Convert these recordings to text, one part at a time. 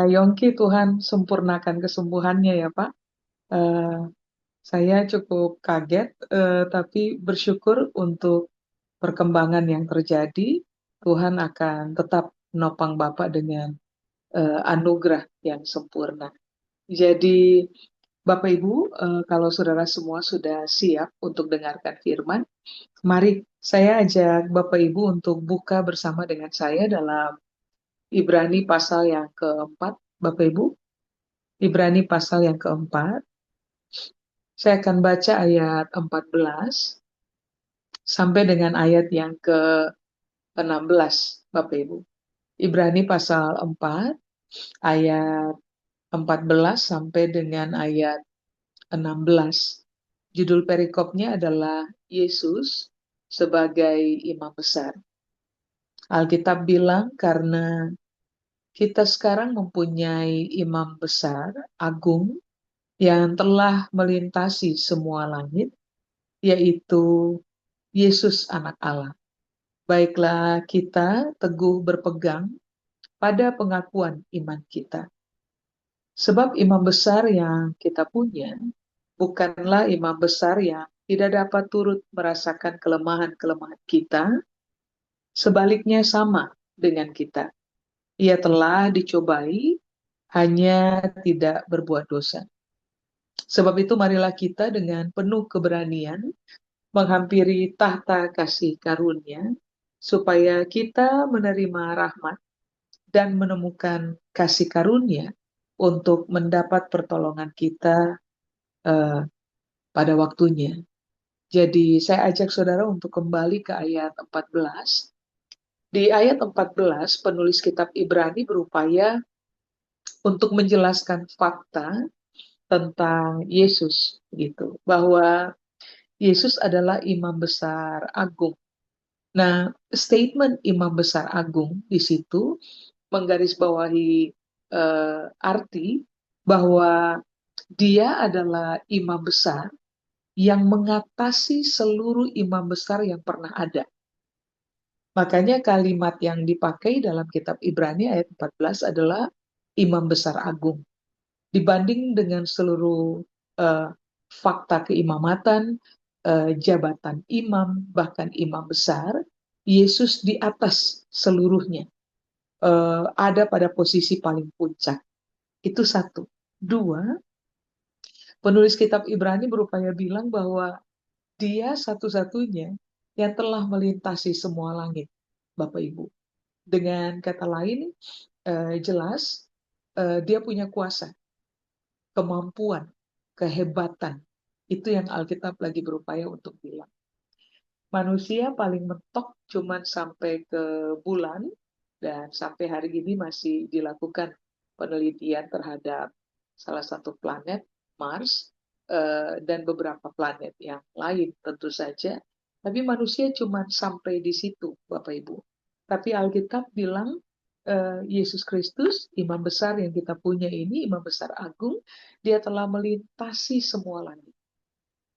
Yongki, Tuhan sempurnakan kesembuhannya ya Pak. Eh, saya cukup kaget, tapi bersyukur untuk perkembangan yang terjadi. Tuhan akan tetap menopang Bapak dengan anugerah yang sempurna. Jadi Bapak Ibu, kalau saudara semua sudah siap untuk dengarkan firman, mari saya ajak Bapak Ibu untuk buka bersama dengan saya dalam Ibrani pasal yang keempat, Bapak Ibu. Ibrani pasal yang keempat, saya akan baca ayat 14 sampai dengan ayat yang ke-16, Bapak Ibu. Ibrani pasal 4, ayat 14 sampai dengan ayat 16. Judul perikopnya adalah Yesus sebagai imam besar. Alkitab bilang karena kita sekarang mempunyai imam besar, agung, yang telah melintasi semua langit, yaitu Yesus anak Allah. Baiklah kita teguh berpegang pada pengakuan iman kita. Sebab imam besar yang kita punya bukanlah imam besar yang tidak dapat turut merasakan kelemahan-kelemahan kita, sebaliknya sama dengan kita. Ia telah dicobai, hanya tidak berbuat dosa. Sebab itu marilah kita dengan penuh keberanian menghampiri tahta kasih karunia, supaya kita menerima rahmat dan menemukan kasih karunia untuk mendapat pertolongan kita eh, pada waktunya. Jadi saya ajak saudara untuk kembali ke ayat 14. Di ayat 14, penulis kitab Ibrani berupaya untuk menjelaskan fakta tentang Yesus, gitu, bahwa Yesus adalah imam besar agung. Nah, statement imam besar agung di situ menggarisbawahi arti bahwa dia adalah imam besar yang mengatasi seluruh imam besar yang pernah ada. Makanya kalimat yang dipakai dalam kitab Ibrani ayat 14 adalah imam besar agung. Dibanding dengan seluruh uh, fakta keimamatan, jabatan imam, bahkan imam besar, Yesus di atas seluruhnya. Ada pada posisi paling puncak. Itu satu. Dua, penulis kitab Ibrani berupaya bilang bahwa dia satu-satunya yang telah melintasi semua langit, Bapak Ibu. Dengan kata lain, jelas dia punya kuasa, kemampuan, kehebatan. Itu yang Alkitab lagi berupaya untuk bilang. Manusia paling mentok cuman sampai ke bulan, dan sampai hari ini masih dilakukan penelitian terhadap salah satu planet, Mars, dan beberapa planet yang lain tentu saja. Tapi manusia cuma sampai di situ, Bapak Ibu. Tapi Alkitab bilang Yesus Kristus, imam besar yang kita punya ini, imam besar agung, dia telah melintasi semua langit.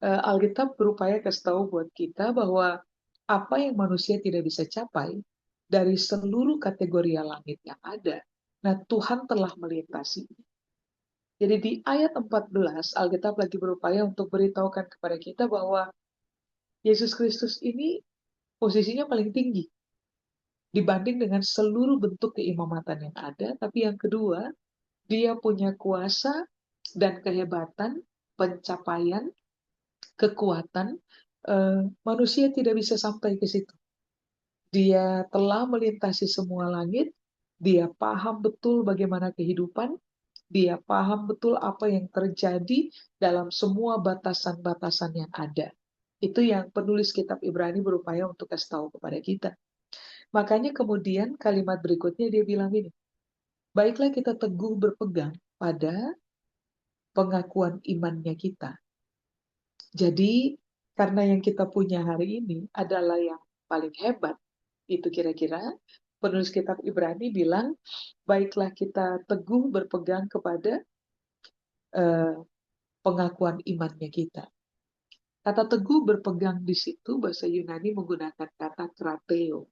Alkitab berupaya kasih tahu buat kita bahwa apa yang manusia tidak bisa capai dari seluruh kategori langit yang ada, nah Tuhan telah melintasi. Jadi di ayat 14, Alkitab lagi berupaya untuk beritahukan kepada kita bahwa Yesus Kristus ini posisinya paling tinggi dibanding dengan seluruh bentuk keimamatan yang ada. Tapi yang kedua, dia punya kuasa dan kehebatan, pencapaian, kekuatan, manusia tidak bisa sampai ke situ. Dia telah melintasi semua langit, dia paham betul bagaimana kehidupan, dia paham betul apa yang terjadi dalam semua batasan-batasan yang ada. Itu yang penulis kitab Ibrani berupaya untuk kasih tahu kepada kita. Makanya kemudian kalimat berikutnya dia bilang ini, baiklah kita teguh berpegang pada pengakuan imannya kita. Jadi karena yang kita punya hari ini adalah yang paling hebat, itu kira-kira penulis kitab Ibrani bilang, baiklah kita teguh berpegang kepada eh, pengakuan imannya kita. Kata teguh berpegang di situ bahasa Yunani menggunakan kata krateo.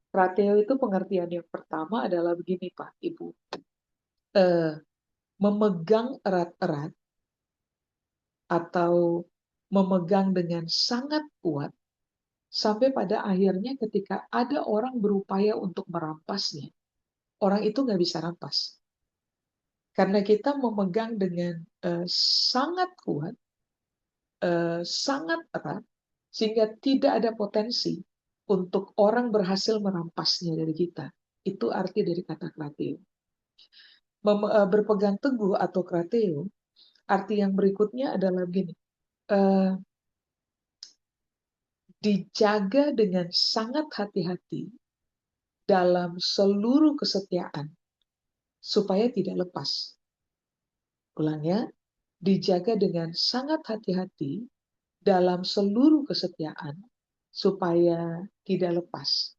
Krateo itu pengertian yang pertama adalah begini Pak, Ibu. eh, memegang erat-erat atau memegang dengan sangat kuat sampai pada akhirnya ketika ada orang berupaya untuk merampasnya, orang itu nggak bisa rampas. Karena kita memegang dengan sangat kuat, sangat erat, sehingga tidak ada potensi untuk orang berhasil merampasnya dari kita. Itu arti dari kata krateo. Berpegang teguh atau krateo, arti yang berikutnya adalah begini, eh, dijaga dengan sangat hati-hati dalam seluruh kesetiaan supaya tidak lepas. Ulangnya, dijaga dengan sangat hati-hati dalam seluruh kesetiaan supaya tidak lepas.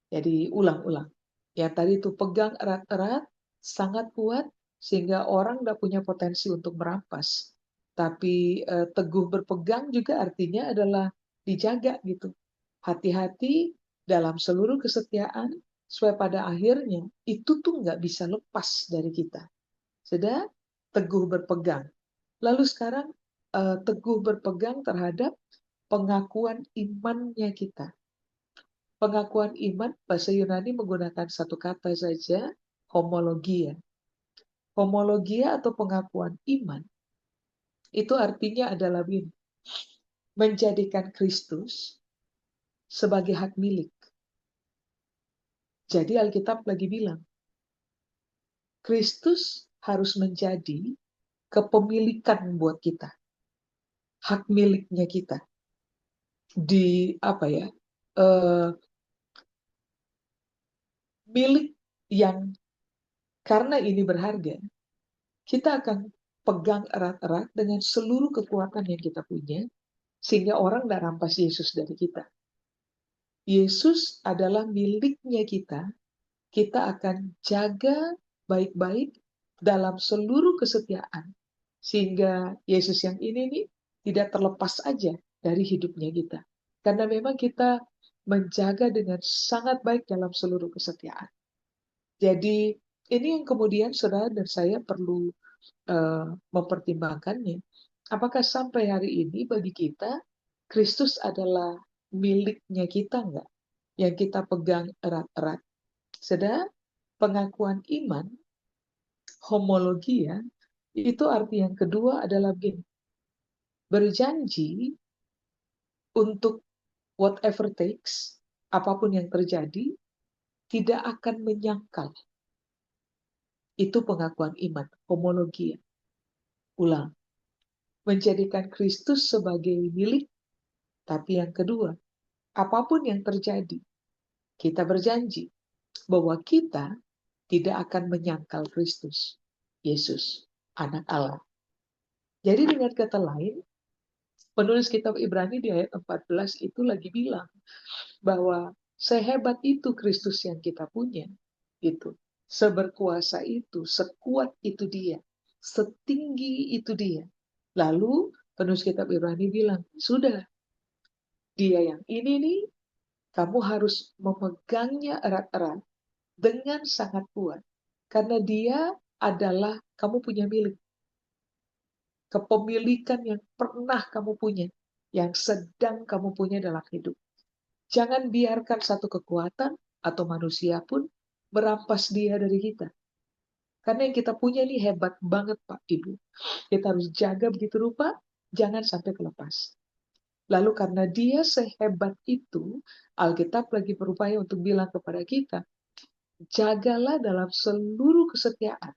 Jadi ulang-ulang. Ya tadi itu pegang erat-erat, sangat kuat, sehingga orang tidak punya potensi untuk merampas. Tapi teguh berpegang juga artinya adalah dijaga gitu. Hati-hati dalam seluruh kesetiaan, supaya pada akhirnya itu tuh nggak bisa lepas dari kita. Sudah teguh berpegang. Lalu sekarang teguh berpegang terhadap pengakuan imannya kita. Pengakuan iman, bahasa Yunani menggunakan satu kata saja, homologia. Homologia atau pengakuan iman, itu artinya adalah ini, menjadikan Kristus sebagai hak milik. Jadi Alkitab lagi bilang, Kristus harus menjadi kepemilikan buat kita. Hak miliknya kita. Di apa ya, milik yang karena ini berharga, kita akan pegang erat-erat dengan seluruh kekuatan yang kita punya, sehingga orang tidak rampas Yesus dari kita. Yesus adalah miliknya kita akan jaga baik-baik dalam seluruh kesetiaan. Sehingga Yesus yang ini nih tidak terlepas aja dari hidupnya kita. Karena memang kita menjaga dengan sangat baik dalam seluruh kesetiaan. Jadi ini yang kemudian saudara dan saya perlu mempertimbangkannya. Apakah sampai hari ini bagi kita Kristus adalah miliknya kita enggak? Yang kita pegang erat-erat. Sedang pengakuan iman, homologia, itu arti yang kedua adalah begini. Berjanji untuk whatever takes, apapun yang terjadi, tidak akan menyangkal. Itu pengakuan iman, homologia. Ulang. Menjadikan Kristus sebagai milik, tapi yang kedua, apapun yang terjadi, kita berjanji bahwa kita tidak akan menyangkal Kristus, Yesus, anak Allah. Jadi dengan kata lain, penulis kitab Ibrani di ayat 14 itu lagi bilang bahwa sehebat itu Kristus yang kita punya, itu seberkuasa itu, sekuat itu dia, setinggi itu dia. Lalu penulis kitab Ibrani bilang, sudah, dia yang ini nih, kamu harus memegangnya erat-erat dengan sangat kuat. Karena dia adalah kamu punya milik. Kepemilikan yang pernah kamu punya. Yang sedang kamu punya dalam hidup. Jangan biarkan satu kekuatan atau manusia pun merampas dia dari kita. Karena yang kita punya ini hebat banget Pak Ibu. Kita harus jaga begitu rupa, jangan sampai kelepas. Lalu karena dia sehebat itu, Alkitab lagi berupaya untuk bilang kepada kita, jagalah dalam seluruh kesetiaan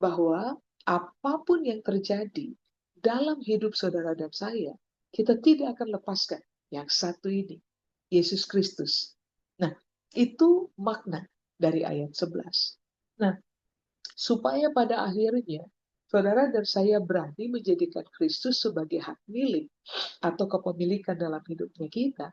bahwa apapun yang terjadi dalam hidup saudara dan saya, kita tidak akan lepaskan yang satu ini, Yesus Kristus. Nah, itu makna dari ayat 11. Nah, supaya pada akhirnya saudara dan saya berani menjadikan Kristus sebagai hak milik atau kepemilikan dalam hidupnya kita,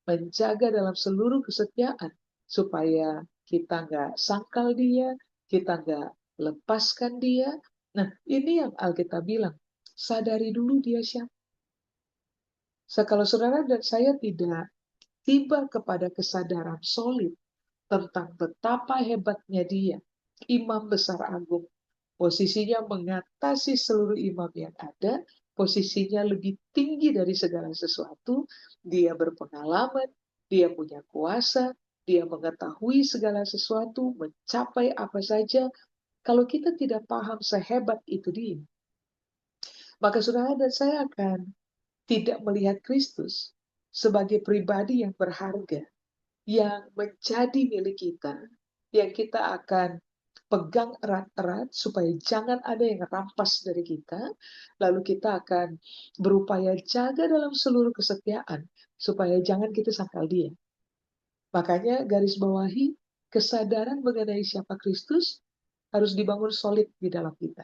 menjaga dalam seluruh kesetiaan supaya kita nggak sangkal dia, kita nggak lepaskan dia. Nah, ini yang Alkitab bilang, sadari dulu dia siapa. Kalau saudara dan saya tidak tiba kepada kesadaran solid tentang betapa hebatnya dia, Imam Besar Agung, posisinya mengatasi seluruh imam yang ada, posisinya lebih tinggi dari segala sesuatu, dia berpengalaman, dia punya kuasa, dia mengetahui segala sesuatu, mencapai apa saja. Kalau kita tidak paham sehebat itu dia, maka saudara dan saya akan tidak melihat Kristus sebagai pribadi yang berharga, yang menjadi milik kita, yang kita akan pegang erat-erat supaya jangan ada yang rampas dari kita, lalu kita akan berupaya jaga dalam seluruh kesetiaan, supaya jangan kita sangkal dia. Makanya garis bawahi, kesadaran mengenai siapa Kristus harus dibangun solid di dalam kita.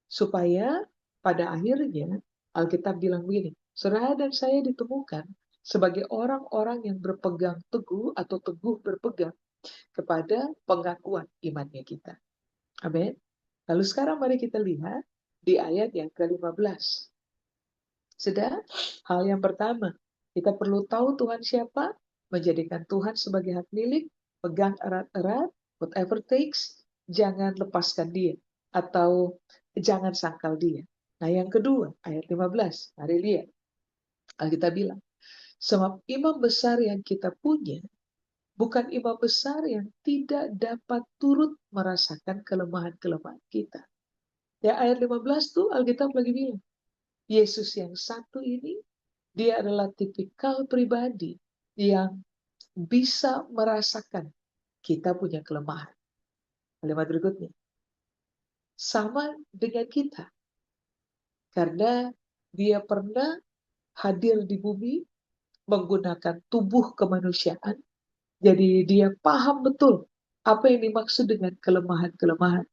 Supaya pada akhirnya Alkitab bilang begini, saudara dan saya ditemukan sebagai orang-orang yang berpegang teguh atau teguh berpegang kepada pengakuan imannya kita. Amin. Lalu sekarang mari kita lihat di ayat yang ke-15. Sudah, hal yang pertama, kita perlu tahu Tuhan siapa, menjadikan Tuhan sebagai hak milik, pegang erat-erat, whatever takes, jangan lepaskan dia, atau jangan sangkal dia. Nah yang kedua, ayat 15, mari lihat. Alkitab bilang, sebab imam besar yang kita punya, bukan imam besar yang tidak dapat turut merasakan kelemahan-kelemahan kita. Ya ayat 15 tuh Alkitab lagi bilang, Yesus yang satu ini, dia adalah tipikal pribadi yang bisa merasakan kita punya kelemahan. Kalimat berikutnya, sama dengan kita. Karena dia pernah hadir di bumi menggunakan tubuh kemanusiaan. Jadi dia paham betul apa yang dimaksud dengan kelemahan-kelemahan.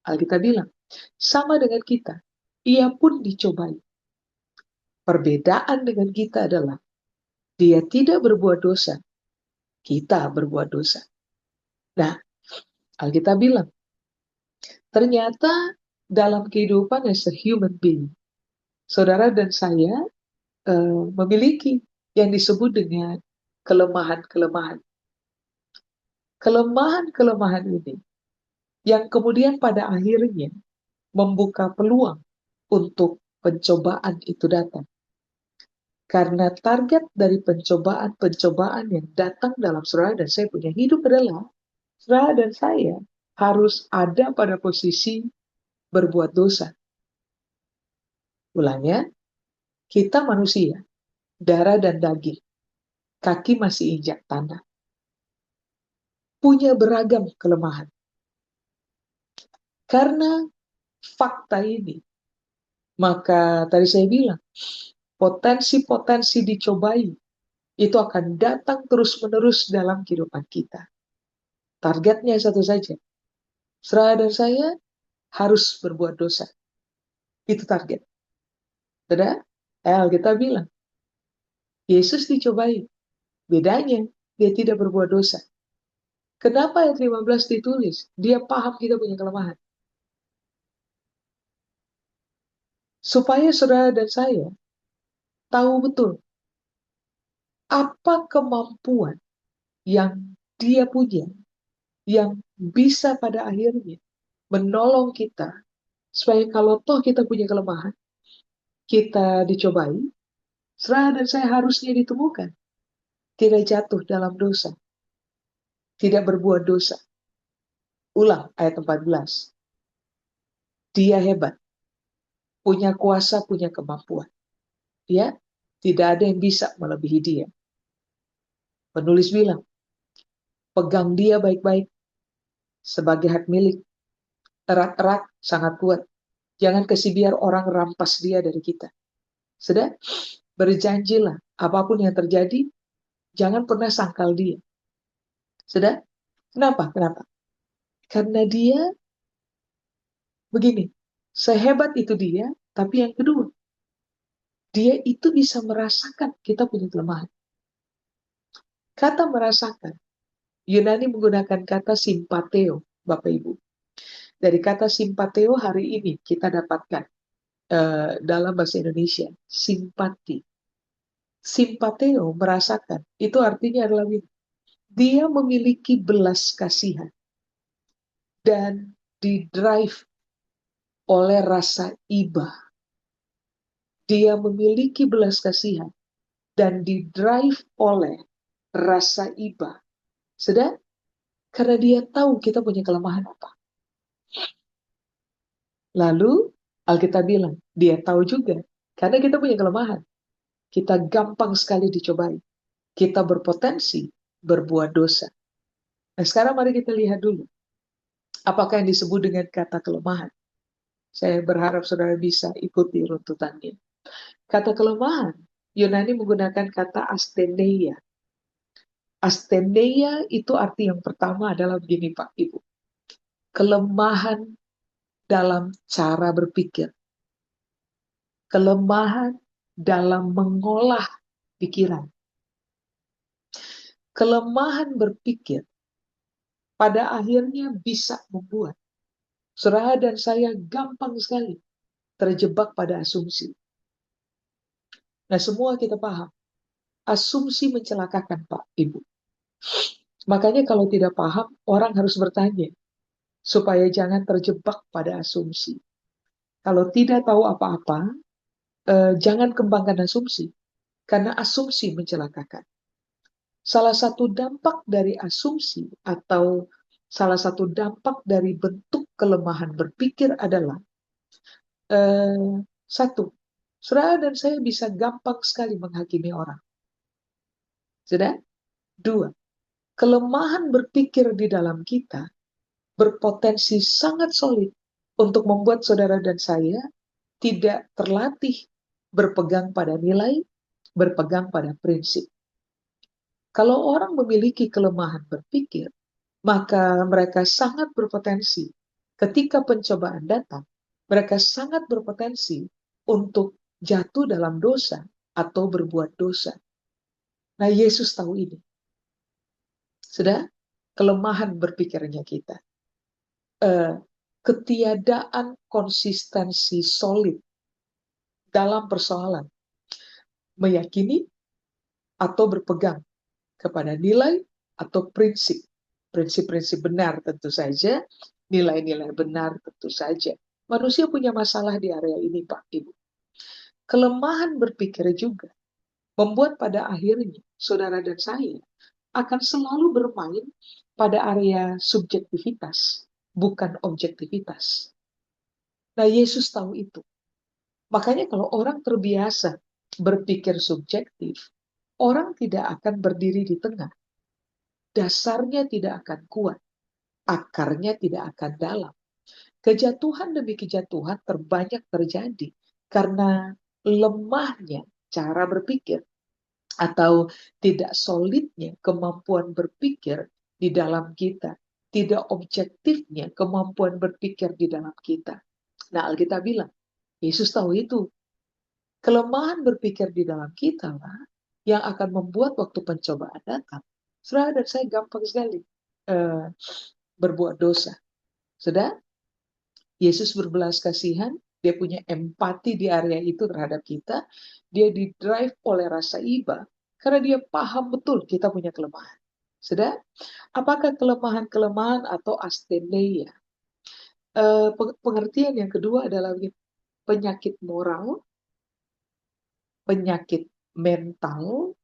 Alkitab bilang, sama dengan kita. Ia pun dicobai. Perbedaan dengan kita adalah dia tidak berbuat dosa, kita berbuat dosa. Nah, Alkitab bilang, ternyata dalam kehidupan as a human being, saudara dan saya memiliki yang disebut dengan kelemahan-kelemahan. Kelemahan-kelemahan ini yang kemudian pada akhirnya membuka peluang untuk pencobaan itu datang. Karena target dari pencobaan-pencobaan yang datang dalam saudara dan saya punya hidup adalah saudara dan saya harus ada pada posisi berbuat dosa. Ulangnya, kita manusia, darah dan daging, kaki masih injak tanah, punya beragam kelemahan. Karena fakta ini, maka tadi saya bilang, potensi-potensi dicobai itu akan datang terus-menerus dalam kehidupan kita. Targetnya satu saja, saudara dan saya harus berbuat dosa. Itu target. Sudah, kita bilang, Yesus dicobai. Bedanya, dia tidak berbuat dosa. Kenapa ayat 15 ditulis? Dia paham kita punya kelemahan. Supaya saudara dan saya tahu betul apa kemampuan yang dia punya, yang bisa pada akhirnya menolong kita, supaya kalau toh kita punya kelemahan, kita dicobai, saudara dan saya harusnya ditemukan, tidak jatuh dalam dosa, tidak berbuat dosa. Ulang ayat 14. Dia hebat, punya kuasa, punya kemampuan. Ya, tidak ada yang bisa melebihi dia. Penulis bilang, pegang dia baik-baik sebagai hak milik. Erat-erat, sangat kuat. Jangan kasih biar orang rampas dia dari kita. Sudah, berjanjilah apapun yang terjadi, jangan pernah sangkal dia. Sudah, kenapa? Karena dia begini, sehebat itu dia, tapi yang kedua, dia itu bisa merasakan kita punya kelemahan. Kata merasakan, Yunani menggunakan kata simpateo, Bapak Ibu. Dari kata simpateo hari ini kita dapatkan dalam bahasa Indonesia, simpati. Simpateo, merasakan, itu artinya adalah dia memiliki belas kasihan dan didrive oleh rasa iba. Dia memiliki belas kasihan dan didrive oleh rasa iba. Sedang karena dia tahu kita punya kelemahan apa. Lalu Alkitab bilang, dia tahu juga karena kita punya kelemahan. Kita gampang sekali dicobai. Kita berpotensi berbuat dosa. Nah, sekarang mari kita lihat dulu. Apakah yang disebut dengan kata kelemahan? Saya berharap saudara bisa ikuti runtutannya. Kata kelemahan, Yunani menggunakan kata asteneia. Asteneia itu arti yang pertama adalah begini Pak Ibu. Kelemahan dalam cara berpikir. Kelemahan dalam mengolah pikiran. Kelemahan berpikir pada akhirnya bisa membuat saudara dan saya gampang sekali terjebak pada asumsi. Nah, semua kita paham. Asumsi mencelakakan, Pak, Ibu. Makanya kalau tidak paham, orang harus bertanya. Supaya jangan terjebak pada asumsi. Kalau tidak tahu apa-apa, jangan kembangkan asumsi. Karena asumsi mencelakakan. Salah satu dampak dari asumsi atau salah satu dampak dari bentuk kelemahan berpikir adalah satu, saudara dan saya bisa gampang sekali menghakimi orang. Sudah? Dua, kelemahan berpikir di dalam kita berpotensi sangat solid untuk membuat saudara dan saya tidak terlatih berpegang pada nilai, berpegang pada prinsip. Kalau orang memiliki kelemahan berpikir, maka mereka sangat berpotensi ketika pencobaan datang, mereka sangat berpotensi untuk jatuh dalam dosa atau berbuat dosa. Nah, Yesus tahu ini. Sudah kelemahan berpikirnya kita. Ketiadaan konsistensi solid dalam persoalan meyakini atau berpegang kepada nilai atau prinsip. Prinsip-prinsip benar tentu saja, nilai-nilai benar tentu saja. Manusia punya masalah di area ini, Pak Ibu. Kelemahan berpikir juga membuat pada akhirnya saudara dan saya akan selalu bermain pada area subjektivitas, bukan objektivitas. Nah, Yesus tahu itu. Makanya kalau orang terbiasa berpikir subjektif, orang tidak akan berdiri di tengah. Dasarnya tidak akan kuat. Akarnya tidak akan dalam. Kejatuhan demi kejatuhan terbanyak terjadi karena lemahnya cara berpikir atau tidak solidnya kemampuan berpikir di dalam kita. Tidak objektifnya kemampuan berpikir di dalam kita. Nah, Alkitab bilang, Yesus tahu itu. Kelemahan berpikir di dalam kita lah yang akan membuat waktu pencobaan datang. Saudara dan saya gampang sekali berbuat dosa. Sudah, Yesus berbelas kasihan, dia punya empati di area itu terhadap kita. Dia didrive oleh rasa iba karena dia paham betul kita punya kelemahan. Sudah, apakah kelemahan-kelemahan atau asteneia? Pengertian yang kedua adalah penyakit moral, penyakit mental,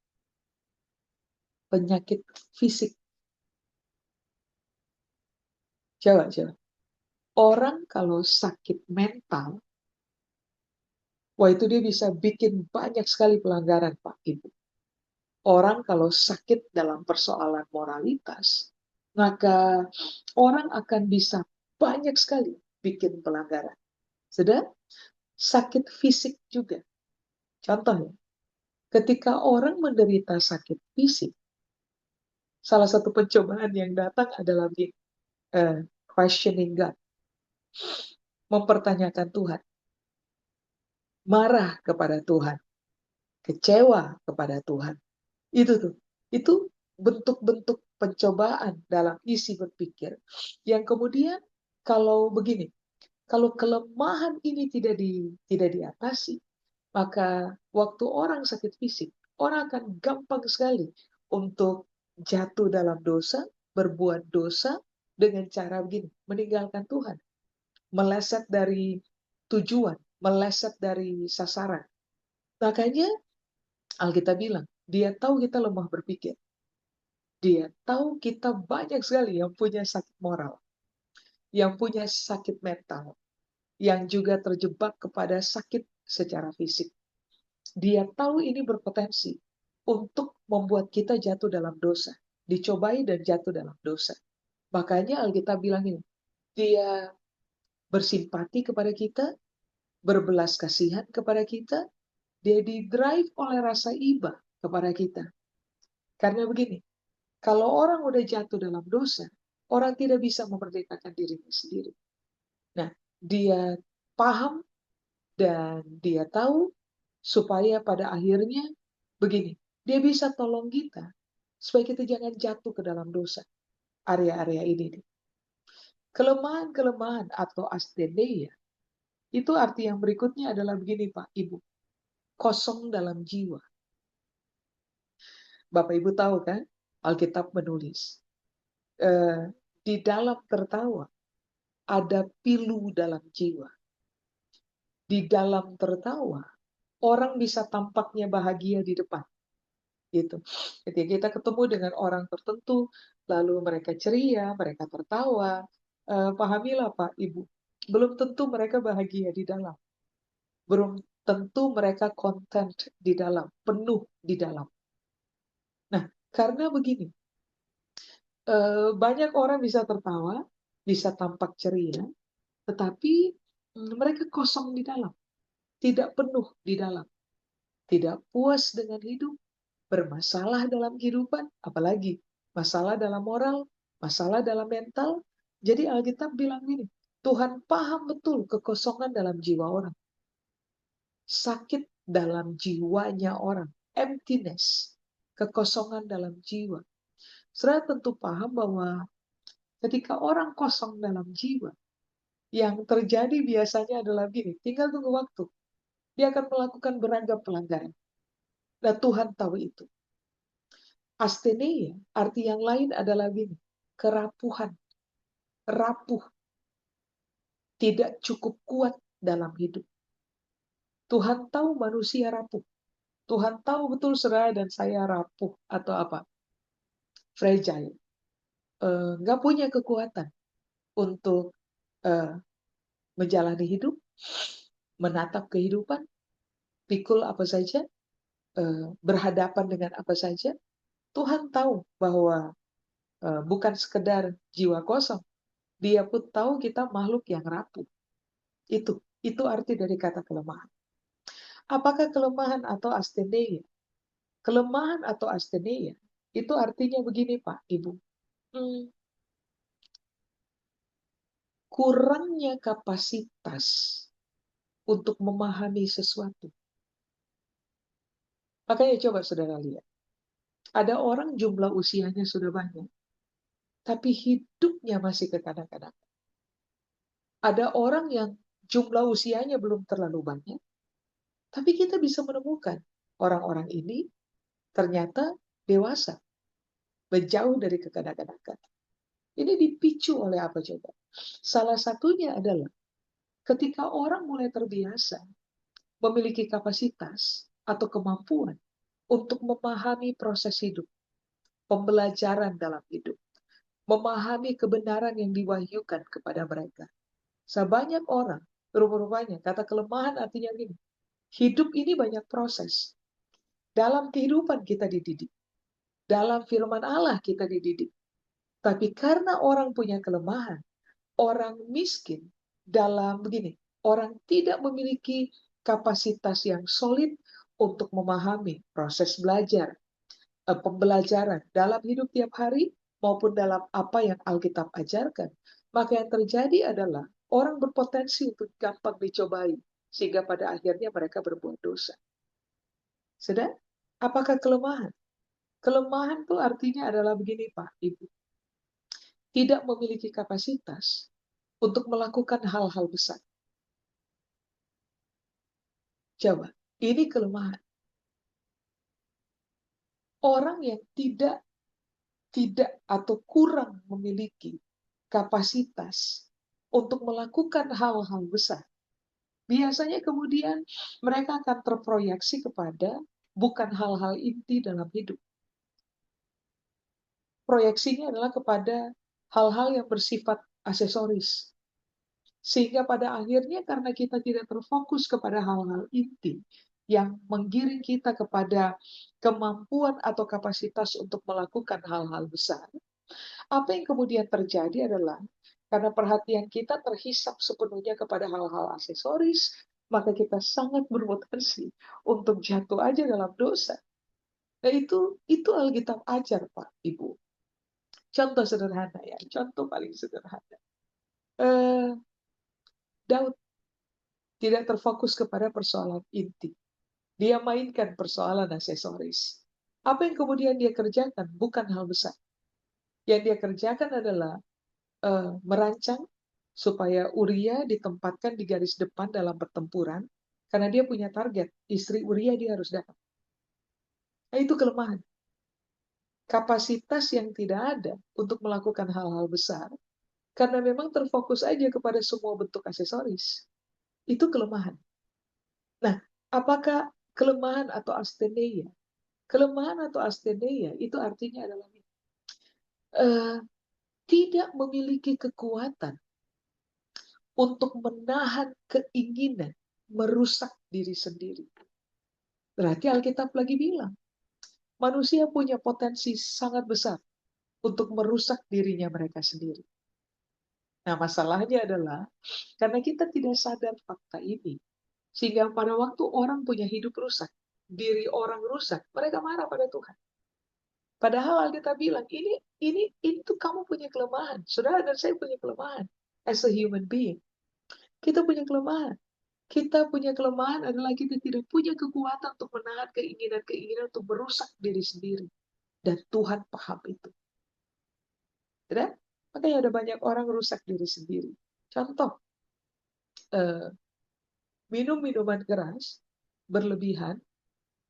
penyakit fisik. Coba. Orang kalau sakit mental, wah itu dia bisa bikin banyak sekali pelanggaran, Pak Ibu. Orang kalau sakit dalam persoalan moralitas, maka orang akan bisa banyak sekali bikin pelanggaran. Sedang sakit fisik juga. Contohnya, ketika orang menderita sakit fisik, salah satu pencobaan yang datang adalah questioning God. Mempertanyakan Tuhan. Marah kepada Tuhan. Kecewa kepada Tuhan. Itu bentuk-bentuk pencobaan dalam isi berpikir. Yang kemudian kalau begini, kalau kelemahan ini tidak diatasi, maka waktu orang sakit fisik, orang akan gampang sekali untuk jatuh dalam dosa, berbuat dosa dengan cara begini, meninggalkan Tuhan, meleset dari tujuan, meleset dari sasaran. Makanya Alkitab bilang, dia tahu kita lemah berpikir. Dia tahu kita banyak sekali yang punya sakit moral, yang punya sakit mental, yang juga terjebak kepada sakit secara fisik. Dia tahu ini berpotensi untuk membuat kita jatuh dalam dosa, dicobai dan jatuh dalam dosa. Makanya Alkitab bilang ini, dia bersimpati kepada kita, berbelas kasihan kepada kita, dia didrive oleh rasa iba kepada kita. Karena begini, kalau orang udah jatuh dalam dosa, orang tidak bisa memerdekakan dirinya sendiri. Nah, dia paham dan dia tahu supaya pada akhirnya begini, dia bisa tolong kita supaya kita jangan jatuh ke dalam dosa. Area-area ini nih. Kelemahan-kelemahan atau astenia itu arti yang berikutnya adalah begini Pak, Ibu. Kosong dalam jiwa. Bapak Ibu tahu kan, Alkitab menulis, di dalam tertawa ada pilu dalam jiwa. Di dalam tertawa, orang bisa tampaknya bahagia di depan. Gitu. Ketika kita ketemu dengan orang tertentu, lalu mereka ceria, mereka tertawa, pahamilah Pak, Ibu, belum tentu mereka bahagia di dalam. Belum tentu mereka content di dalam, penuh di dalam. Nah, karena begini, banyak orang bisa tertawa, bisa tampak ceria, tetapi mereka kosong di dalam, tidak penuh di dalam, tidak puas dengan hidup, bermasalah dalam kehidupan, apalagi masalah dalam moral, masalah dalam mental. Jadi Alkitab bilang gini, Tuhan paham betul kekosongan dalam jiwa orang, sakit dalam jiwanya orang, emptiness, kekosongan dalam jiwa. Saya tentu paham bahwa ketika orang kosong dalam jiwa, yang terjadi biasanya adalah gini, tinggal tunggu waktu. Dia akan melakukan beragam pelanggaran. Dan Tuhan tahu itu. Asthenia, arti yang lain adalah gini, kerapuhan, rapuh, tidak cukup kuat dalam hidup. Tuhan tahu manusia rapuh. Tuhan tahu betul saudara dan saya rapuh atau apa, fragile, nggak punya kekuatan untuk menjalani hidup, menatap kehidupan, pikul apa saja, berhadapan dengan apa saja. Tuhan tahu bahwa bukan sekedar jiwa kosong, dia pun tahu kita makhluk yang rapuh. Itu arti dari kata kelemahan. Apakah kelemahan atau astenia? Kelemahan atau astenia itu artinya begini Pak, Ibu. Kurangnya kapasitas untuk memahami sesuatu. Makanya coba saudara lihat. Ada orang jumlah usianya sudah banyak, tapi hidupnya masih kekanak-kanak. Ada orang yang jumlah usianya belum terlalu banyak, tapi kita bisa menemukan orang-orang ini ternyata dewasa, menjauh dari kekanak-kanakan. Ini dipicu oleh apa coba? Salah satunya adalah ketika orang mulai terbiasa memiliki kapasitas atau kemampuan untuk memahami proses hidup, pembelajaran dalam hidup, memahami kebenaran yang diwahyukan kepada mereka. Sebanyak orang, rupanya kata kelemahan artinya ini, hidup ini banyak proses. Dalam kehidupan kita dididik. Dalam firman Allah kita dididik. Tapi karena orang punya kelemahan, orang miskin dalam begini, orang tidak memiliki kapasitas yang solid untuk memahami proses belajar, pembelajaran dalam hidup tiap hari maupun dalam apa yang Alkitab ajarkan. Maka yang terjadi adalah orang berpotensi untuk gampang dicobai sehingga pada akhirnya mereka berbuat dosa. Sedang, apakah kelemahan? Kelemahan itu artinya adalah begini Pak, Ibu. Tidak memiliki kapasitas untuk melakukan hal-hal besar. Coba, ini kelemahan. Orang yang tidak atau kurang memiliki kapasitas untuk melakukan hal-hal besar. biasanya kemudian mereka akan terproyeksi kepada bukan hal-hal inti dalam hidup. Proyeksinya adalah kepada hal-hal yang bersifat aksesoris. Sehingga pada akhirnya karena kita tidak terfokus kepada hal-hal inti yang menggiring kita kepada kemampuan atau kapasitas untuk melakukan hal-hal besar, apa yang kemudian terjadi adalah karena perhatian kita terhisap sepenuhnya kepada hal-hal aksesoris, maka kita sangat berpotensi untuk jatuh aja dalam dosa. Nah itu Alkitab ajar Pak, Ibu. Contoh sederhana ya, contoh paling sederhana. Eh, Daud tidak terfokus kepada persoalan inti. Dia mainkan persoalan aksesoris. Apa yang kemudian dia kerjakan bukan hal besar. Yang dia kerjakan adalah merancang supaya Uria ditempatkan di garis depan dalam pertempuran, karena dia punya target, istri Uria dia harus dapat. Nah, itu kelemahan. Kapasitas yang tidak ada untuk melakukan hal-hal besar, karena memang terfokus aja kepada semua bentuk aksesoris. Itu kelemahan. Nah, apakah kelemahan atau asteneia? Kelemahan atau asteneia itu artinya adalah uh, tidak memiliki kekuatan untuk menahan keinginan merusak diri sendiri. Berarti Alkitab lagi bilang, manusia punya potensi sangat besar untuk merusak dirinya mereka sendiri. Nah, masalahnya adalah karena kita tidak sadar fakta ini, sehingga pada waktu orang punya hidup rusak, diri orang rusak, mereka marah pada Tuhan. Padahal Alkitab bilang, itu kamu punya kelemahan. Saudara dan saya punya kelemahan. As a human being. Kita punya kelemahan. Kita punya kelemahan adalah kita tidak punya kekuatan untuk menahan keinginan-keinginan untuk merusak diri sendiri. Dan Tuhan paham itu. Tidak? Makanya ada banyak orang rusak diri sendiri. Contoh, minum minuman keras, berlebihan,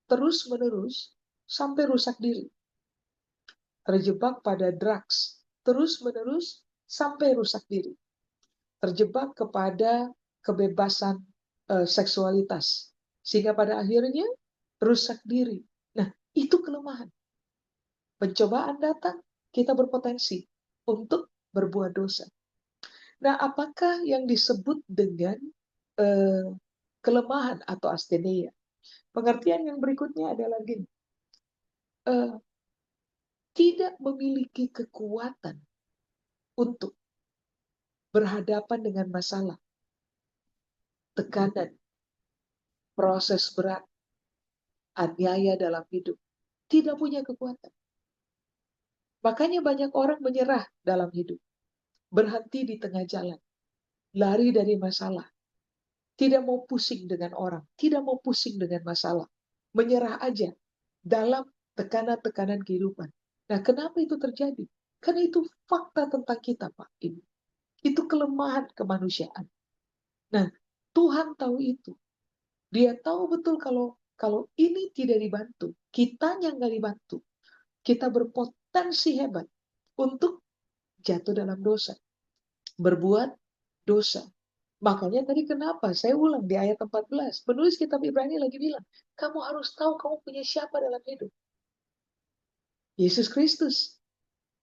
terus-menerus, sampai rusak diri. Terjebak pada drugs, terus-menerus, sampai rusak diri. Terjebak kepada kebebasan seksualitas. Sehingga pada akhirnya rusak diri. Nah, itu kelemahan. Pencobaan datang, kita berpotensi untuk berbuat dosa. Nah, apakah yang disebut dengan eh, kelemahan atau asteneia? Pengertian yang berikutnya adalah gini, eh, tidak memiliki kekuatan untuk berhadapan dengan masalah, tekanan, proses berat, aniaya dalam hidup. Tidak punya kekuatan. Makanya banyak orang menyerah dalam hidup. Berhenti di tengah jalan. Lari dari masalah. Tidak mau pusing dengan orang. Tidak mau pusing dengan masalah. Menyerah aja dalam tekanan-tekanan kehidupan. Nah, kenapa itu terjadi? Karena itu fakta tentang kita, Pak Ibu. Itu kelemahan kemanusiaan. Nah, Tuhan tahu itu. Dia tahu betul kalau ini tidak dibantu, kitanya nggak dibantu, kita berpotensi hebat untuk jatuh dalam dosa, berbuat dosa. Makanya tadi kenapa saya ulang di ayat 14, penulis kitab Ibrani lagi bilang, kamu harus tahu kamu punya siapa dalam hidup. Yesus Kristus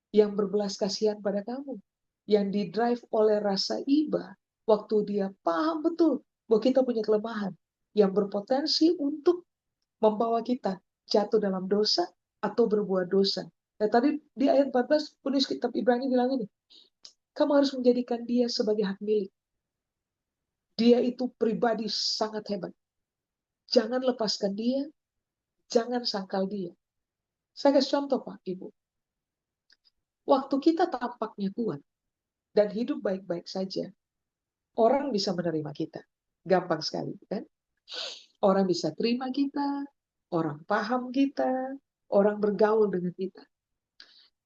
yang berbelas kasihan pada kamu, yang didrive oleh rasa iba, waktu dia paham betul bahwa kita punya kelemahan, yang berpotensi untuk membawa kita jatuh dalam dosa atau berbuat dosa. Nah, tadi di ayat 14, penulis kitab Ibrani bilang ini, kamu harus menjadikan dia sebagai hak milik. Dia itu pribadi sangat hebat. Jangan lepaskan dia, jangan sangkal dia. Saya kasih contoh, Pak, Ibu. Waktu kita tampaknya kuat dan hidup baik-baik saja, orang bisa menerima kita. Gampang sekali, kan? Orang bisa terima kita, orang paham kita, orang bergaul dengan kita.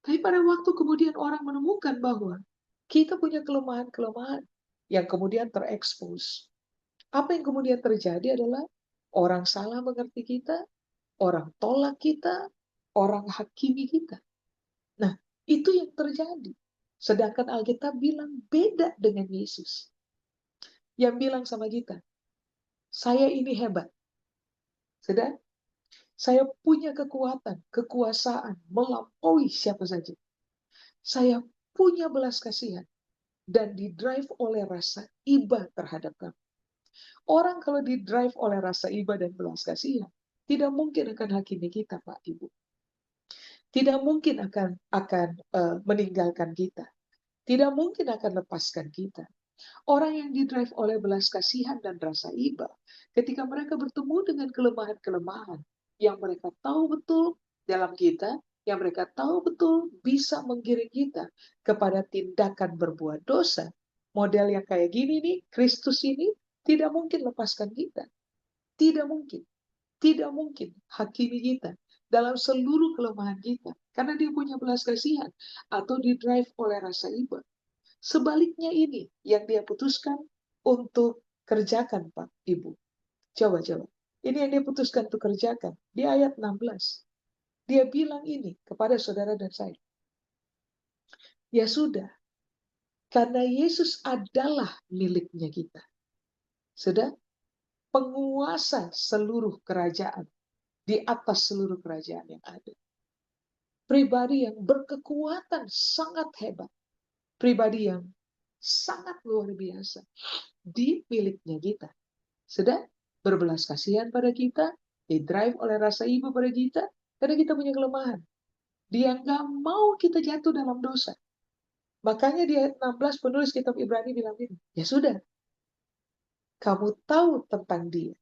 Tapi pada waktu kemudian orang menemukan bahwa kita punya kelemahan-kelemahan yang kemudian terekspos. Apa yang kemudian terjadi adalah orang salah mengerti kita, orang tolak kita, orang hakimi kita. Nah, itu yang terjadi. Sedangkan Alkitab bilang beda dengan Yesus. Yang bilang sama kita, Saya ini hebat. Sudah? Saya punya kekuatan, kekuasaan, melampaui siapa saja. Saya punya belas kasihan dan didrive oleh rasa iba terhadap kamu. Orang kalau didrive oleh rasa iba dan belas kasihan, tidak mungkin akan hakimi kita, Pak Ibu. Tidak mungkin akan meninggalkan kita. Tidak mungkin akan lepaskan kita. Orang yang didrive oleh belas kasihan dan rasa iba, ketika mereka bertemu dengan kelemahan-kelemahan yang mereka tahu betul dalam kita, yang mereka tahu betul bisa menggiring kita kepada tindakan berbuat dosa, model yang kayak gini nih, Kristus ini tidak mungkin lepaskan kita. Tidak mungkin. Tidak mungkin hakimi kita dalam seluruh kelemahan kita. Karena dia punya belas kasihan atau didrive oleh rasa iba. Sebaliknya ini yang dia putuskan untuk kerjakan, Pak, Ibu. Coba. Ini yang dia putuskan untuk kerjakan. Di ayat 16. Dia bilang ini kepada saudara dan saya. Ya sudah, karena Yesus adalah miliknya kita. Sudah, penguasa seluruh kerajaan di atas seluruh kerajaan yang ada. Pribadi yang berkekuatan sangat hebat. Pribadi yang sangat luar biasa. Di miliknya kita. Sudah berbelas kasihan pada kita, didrive oleh rasa iba pada kita, karena kita punya kelemahan. Dia nggak mau kita jatuh dalam dosa. Makanya di ayat 16 penulis kitab Ibrani bilang ini, ya sudah, kamu tahu tentang dia.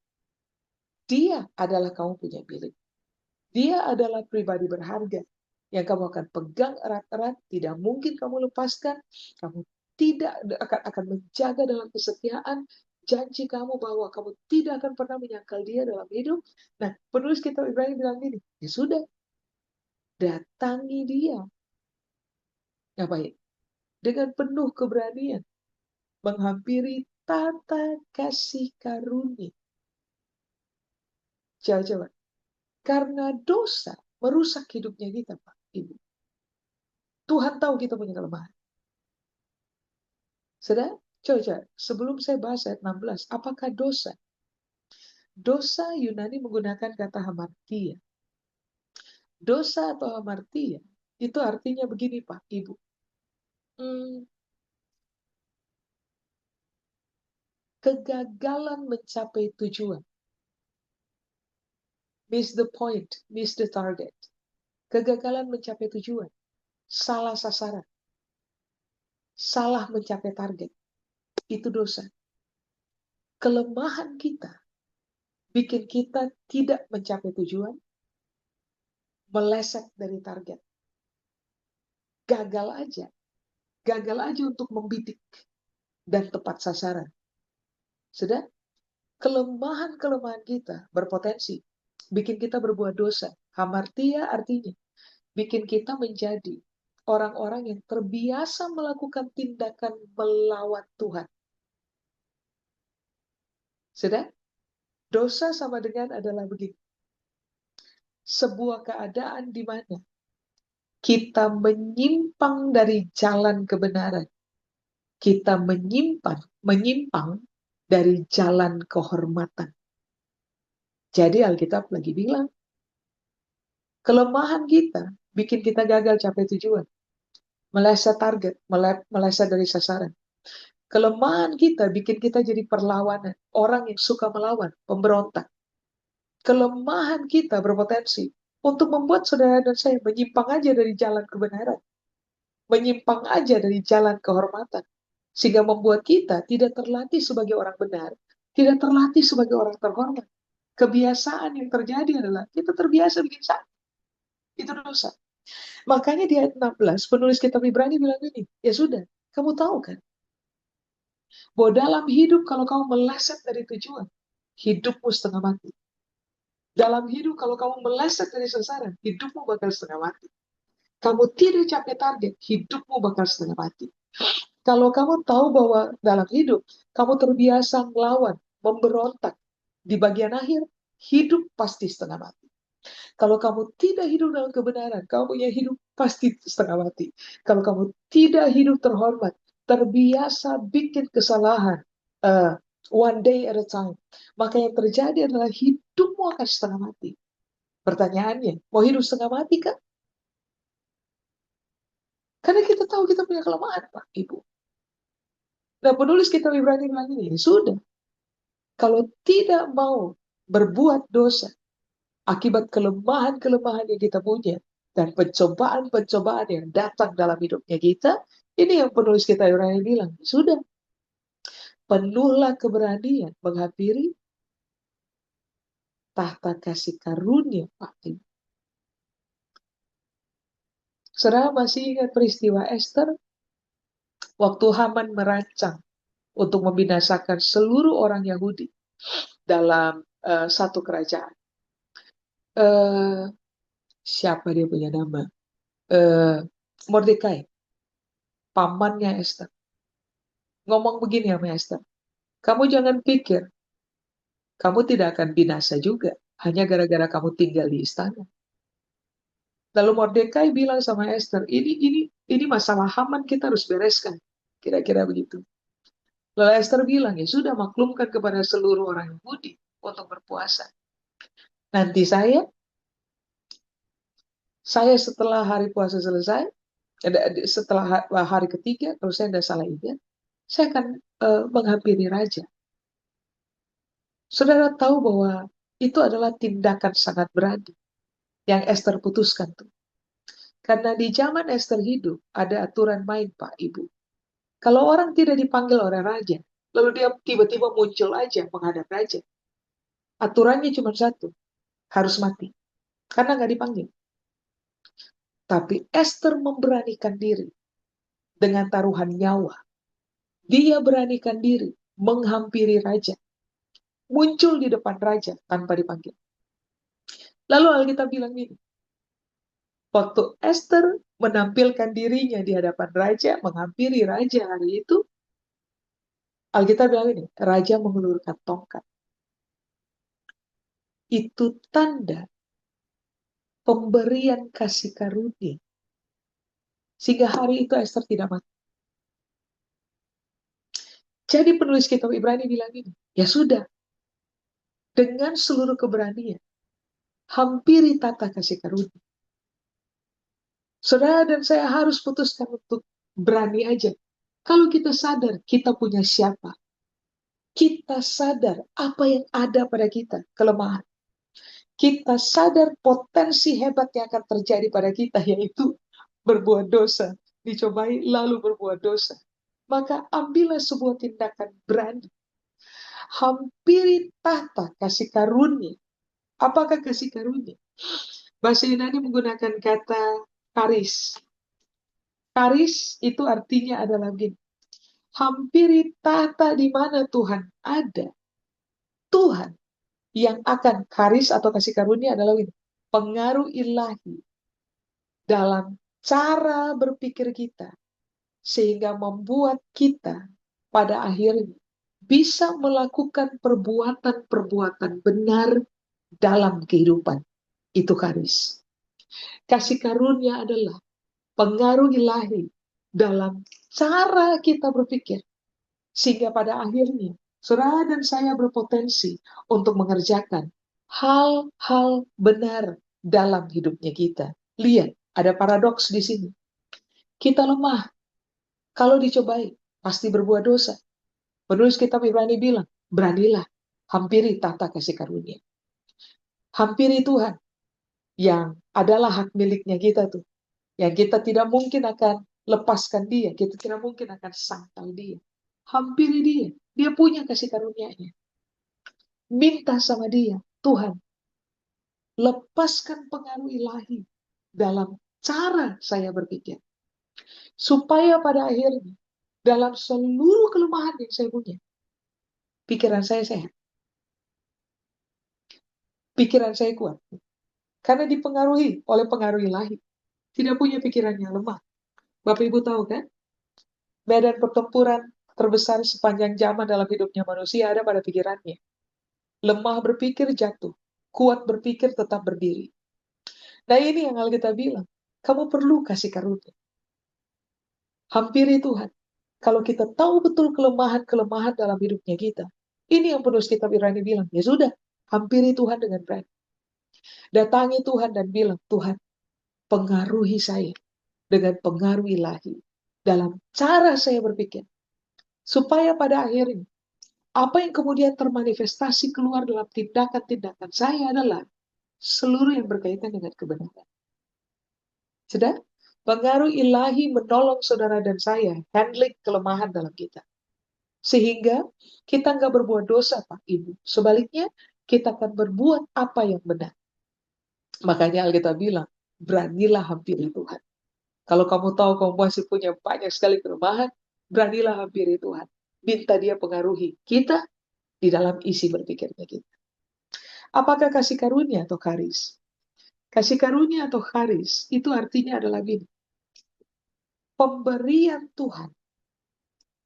Dia adalah kamu punya milik. Dia adalah pribadi berharga yang kamu akan pegang erat-erat, tidak mungkin kamu lepaskan, kamu tidak akan menjaga dalam kesetiaan janji kamu bahwa kamu tidak akan pernah menyangkal dia dalam hidup. Nah, penulis kitab Ibrani bilang gini, ya sudah, datangi dia. Ngapain? Dengan penuh keberanian, menghampiri tata kasih karunia. Coba. Karena dosa merusak hidupnya kita, Pak, Ibu. Tuhan tahu kita punya kelemahan. Sudah? Coba, sebelum saya bahas ayat 16, apakah dosa? Dosa Yunani menggunakan kata hamartia. Dosa atau hamartia, itu artinya begini Pak, Ibu. Kegagalan mencapai tujuan. Miss the point, miss the target. Kegagalan mencapai tujuan. Salah sasaran. Salah mencapai target. Itu dosa. Kelemahan kita bikin kita tidak mencapai tujuan, meleset dari target. Gagal aja untuk membidik dan tepat sasaran. Sudah? Kelemahan-kelemahan kita berpotensi bikin kita berbuat dosa. Hamartia artinya bikin kita menjadi orang-orang yang terbiasa melakukan tindakan melawan Tuhan. Sudah? Dosa sama dengan adalah begini. Sebuah keadaan di mana kita menyimpang dari jalan kebenaran. Kita menyimpang dari jalan kehormatan. Jadi Alkitab lagi bilang, kelemahan kita bikin kita gagal capai tujuan. Meleset target, meleset dari sasaran. Kelemahan kita bikin kita jadi perlawanan. Orang yang suka melawan, pemberontak. Kelemahan kita berpotensi untuk membuat saudara dan saya menyimpang aja dari jalan kebenaran. Menyimpang aja dari jalan kehormatan. Sehingga membuat kita tidak terlatih sebagai orang benar. Tidak terlatih sebagai orang terhormat. Kebiasaan yang terjadi adalah kita terbiasa bikin salah. Itu dosa. Makanya di ayat 16, penulis kitab Ibrani bilang ini, ya sudah, kamu tahu kan, bahwa dalam hidup kalau kamu meleset dari tujuan, hidupmu setengah mati. Dalam hidup kalau kamu meleset dari sasaran, hidupmu bakal setengah mati. Kamu tidak capai target, hidupmu bakal setengah mati. Kalau kamu tahu bahwa dalam hidup, kamu terbiasa melawan, memberontak, di bagian akhir, hidup pasti setengah mati. Kalau kamu tidak hidup dalam kebenaran, kamu punya hidup pasti setengah mati. Kalau kamu tidak hidup terhormat, terbiasa bikin kesalahan, One day at a time. Maka yang terjadi adalah hidupmu akan setengah mati. Pertanyaannya, mau hidup setengah mati kan? Karena kita tahu kita punya kelemahan, Pak, Ibu. Nah, penulis kitab Ibrani bilang ini, sudah. Kalau tidak mau berbuat dosa, akibat kelemahan-kelemahan yang kita punya, dan pencobaan-pencobaan yang datang dalam hidupnya kita, ini yang penulis kitab Ibrani bilang, sudah. Penuhlah keberanian menghampiri tahta kasih karunia, Pak Ibu. Saudara masih ingat peristiwa Esther? Waktu Haman merancang untuk membinasakan seluruh orang Yahudi dalam satu kerajaan. Eh, Siapa dia punya nama? Eh, Mordekai, pamannya Esther. Ngomong begini sama Esther, kamu jangan pikir kamu tidak akan binasa juga hanya gara-gara kamu tinggal di istana. Lalu Mordekai bilang sama Esther, ini masalah Haman, kita harus bereskan. Kira-kira begitu. Lalu Esther bilang, ya sudah, maklumkan kepada seluruh orang Yahudi untuk berpuasa. Nanti saya setelah hari puasa selesai, setelah hari ketiga, kalau saya tidak salah ingat, saya akan menghampiri raja. Saudara tahu bahwa itu adalah tindakan sangat berani yang Esther putuskan tuh. Karena di zaman Esther hidup, ada aturan main, Pak, Ibu. Kalau orang tidak dipanggil oleh raja, lalu dia tiba-tiba muncul aja menghadap raja, aturannya cuma satu, harus mati. Karena nggak dipanggil. Tapi Esther memberanikan diri dengan taruhan nyawa. Dia beranikan diri menghampiri raja. Muncul di depan raja tanpa dipanggil. Lalu Alkitab bilang ini, waktu Esther menampilkan dirinya di hadapan raja, menghampiri raja hari itu, Alkitab bilang ini, raja mengulurkan tongkat. Itu tanda pemberian kasih karunia. Sehingga hari itu Esther tidak mati. Jadi penulis kitab Ibrani bilang ini, ya sudah, dengan seluruh keberanian, hampiri tata kasih karunia. Saudara dan saya harus putuskan untuk berani aja. Kalau kita sadar kita punya siapa, kita sadar apa yang ada pada kita, kelemahan. Kita sadar potensi hebat yang akan terjadi pada kita, yaitu berbuat dosa, dicobai lalu berbuat dosa. Maka ambillah sebuah tindakan berani. Hampiri tahta kasih karunia. Apakah kasih karunia? Bahasa Yunani menggunakan kata karis. Karis itu artinya adalah gini. Hampiri tahta di mana Tuhan ada. Tuhan yang akan karis atau kasih karunia adalah ini. Pengaruh ilahi dalam cara berpikir kita. Sehingga membuat kita pada akhirnya bisa melakukan perbuatan-perbuatan benar dalam kehidupan. Itu karis. Kasih karunia adalah pengaruh ilahi dalam cara kita berpikir. Sehingga pada akhirnya, saudara dan saya berpotensi untuk mengerjakan hal-hal benar dalam hidupnya kita. Lihat, ada paradoks di sini. Kita lemah. Kalau dicobai, pasti berbuat dosa. Penulis kitab Ibrani bilang, beranilah, hampiri tahta kasih karunia. Hampiri Tuhan, yang adalah hak miliknya kita tuh. Yang kita tidak mungkin akan lepaskan dia. Kita tidak mungkin akan sangkal dia. Hampiri dia. Dia punya kasih karunia-Nya. Minta sama dia. Tuhan, lepaskan pengaruh ilahi dalam cara saya berpikir. Supaya pada akhirnya, dalam seluruh kelemahan yang saya punya, pikiran saya sehat. Pikiran saya kuat. Karena dipengaruhi oleh pengaruh ilahi. Tidak punya pikiran yang lemah. Bapak Ibu tahu kan? Medan pertempuran terbesar sepanjang zaman dalam hidupnya manusia ada pada pikirannya. Lemah berpikir jatuh. Kuat berpikir tetap berdiri. Nah ini yang Alkitab bilang. Kamu perlu kasih karunia. Hampiri Tuhan. Kalau kita tahu betul kelemahan-kelemahan dalam hidupnya kita, Ini yang penulis kitab Ibrani bilang, ya sudah, hampiri Tuhan dengan berani. Datangi Tuhan dan bilang, Tuhan, pengaruhi saya dengan pengaruh ilahi dalam cara saya berpikir. Supaya pada akhirnya, apa yang kemudian termanifestasi keluar dalam tindakan-tindakan saya adalah seluruh yang berkaitan dengan kebenaran. Sudah? Pengaruh ilahi menolong saudara dan saya handling kelemahan dalam kita. Sehingga kita nggak berbuat dosa, Pak Ibu. Sebaliknya, kita akan berbuat apa yang benar. Makanya Alkitab bilang, beranilah hampiri Tuhan. Kalau kamu tahu kamu masih punya banyak sekali kelemahan, beranilah hampiri Tuhan. Minta dia pengaruhi kita di dalam isi berpikirnya kita. Apakah kasih karunia atau karis? Kasih karunia atau karis itu artinya adalah gini. Pemberian Tuhan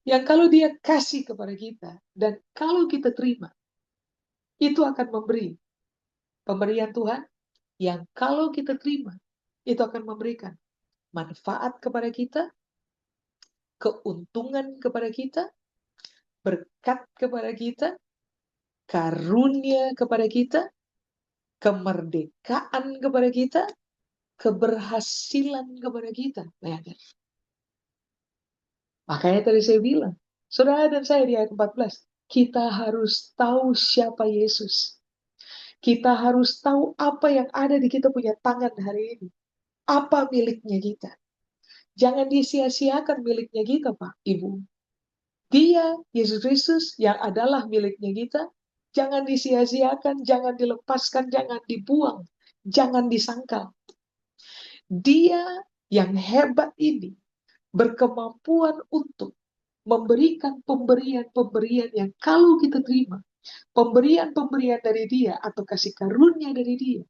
yang kalau dia kasih kepada kita dan kalau kita terima, itu akan memberi pemberian Tuhan yang kalau kita terima, itu akan memberikan manfaat kepada kita, keuntungan kepada kita, berkat kepada kita, karunia kepada kita, kemerdekaan kepada kita, keberhasilan kepada kita. Bayangkan. Makanya tadi saya bilang, saudara dan saya di ayat 14, kita harus tahu siapa Yesus. Kita harus tahu apa yang ada di kita punya tangan hari ini. Apa miliknya kita. Jangan disia-siakan miliknya kita, Pak, Ibu. Dia, Yesus Kristus, yang adalah miliknya kita, jangan disia-siakan, jangan dilepaskan, jangan dibuang, jangan disangkal. Dia yang hebat ini berkemampuan untuk memberikan pemberian-pemberian yang kalau kita terima, pemberian-pemberian dari dia atau kasih karunia dari dia